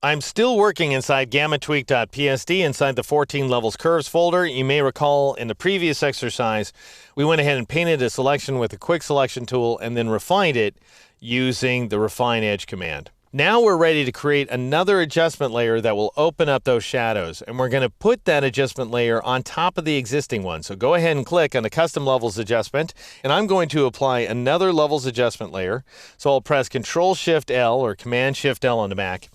I'm still working inside GammaTweak.psd inside the 14 levels curves folder. You may recall in the previous exercise, we went ahead and painted a selection with a quick selection tool and then refined it using the refine edge command. Now we're ready to create another adjustment layer that will open up those shadows, and we're going to put that adjustment layer on top of the existing one. So go ahead and click on the custom levels adjustment, and I'm going to apply another levels adjustment layer. So I'll press Control-Shift-L or Command-Shift-L on the Mac.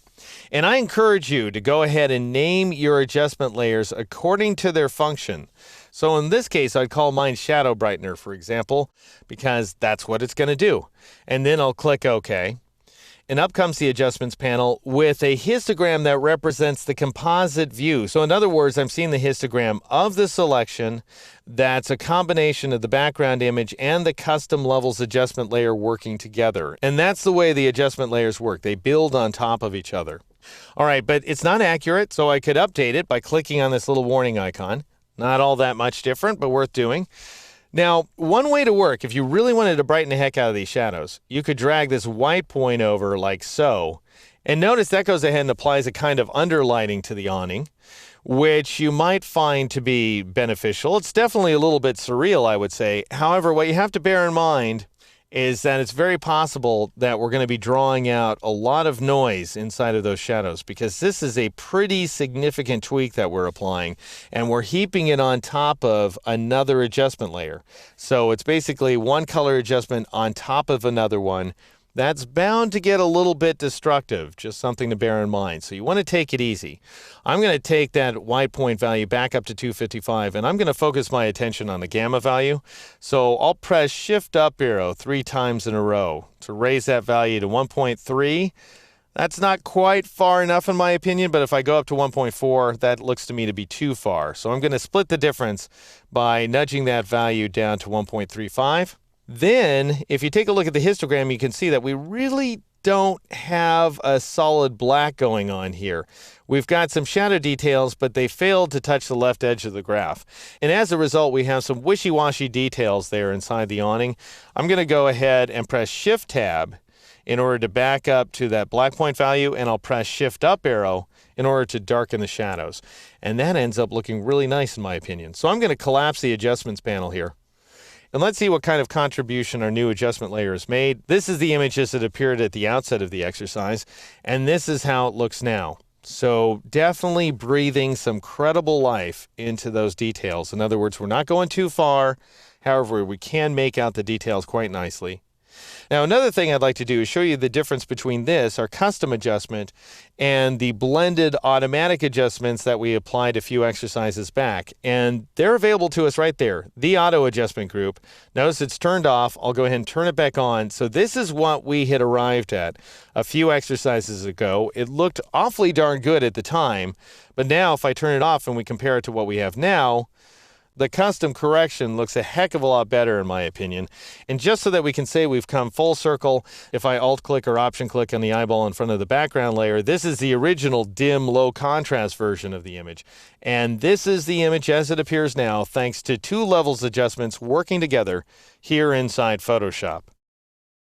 And I encourage you to go ahead and name your adjustment layers according to their function. So in this case, I'd call mine Shadow Brightener, for example, because that's what it's going to do. And then I'll click OK. And up comes the adjustments panel with a histogram that represents the composite view. So in other words, I'm seeing the histogram of the selection that's a combination of the background image and the custom levels adjustment layer working together. And that's the way the adjustment layers work. They build on top of each other. All right, but it's not accurate, so I could update it by clicking on this little warning icon. Not all that much different, but worth doing. Now, one way to work, if you really wanted to brighten the heck out of these shadows, you could drag this white point over like so. And notice that goes ahead and applies a kind of underlighting to the awning, which you might find to be beneficial. It's definitely a little bit surreal, I would say. However, what you have to bear in mind is that it's very possible that we're going to be drawing out a lot of noise inside of those shadows, because this is a pretty significant tweak that we're applying, and we're heaping it on top of another adjustment layer. So it's basically one color adjustment on top of another one. That's bound to get a little bit destructive, just something to bear in mind. So you want to take it easy. I'm going to take that white point value back up to 255, and I'm going to focus my attention on the gamma value. So I'll press Shift up arrow 3 times in a row to raise that value to 1.3. That's not quite far enough in my opinion, but if I go up to 1.4, that looks to me to be too far. So I'm going to split the difference by nudging that value down to 1.35. Then, if you take a look at the histogram, you can see that we really don't have a solid black going on here. We've got some shadow details, but they failed to touch the left edge of the graph. And as a result, we have some wishy-washy details there inside the awning. I'm going to go ahead and press Shift-Tab in order to back up to that black point value, and I'll press Shift-Up arrow in order to darken the shadows. And that ends up looking really nice in my opinion. So I'm going to collapse the adjustments panel here. And let's see what kind of contribution our new adjustment layer has made. This is the image as it appeared at the outset of the exercise, and this is how it looks now. So definitely breathing some credible life into those details. In other words, we're not going too far. However, we can make out the details quite nicely. Now, another thing I'd like to do is show you the difference between this, our custom adjustment, and the blended automatic adjustments that we applied a few exercises back. And they're available to us right there, the auto adjustment group. Notice it's turned off. I'll go ahead and turn it back on. So this is what we had arrived at a few exercises ago. It looked awfully darn good at the time, but now if I turn it off and we compare it to what we have now, the custom correction looks a heck of a lot better in my opinion. And just so that we can say we've come full circle, if I alt-click or option-click on the eyeball in front of the background layer, this is the original dim, low-contrast version of the image. And this is the image as it appears now, thanks to 2 levels adjustments working together here inside Photoshop.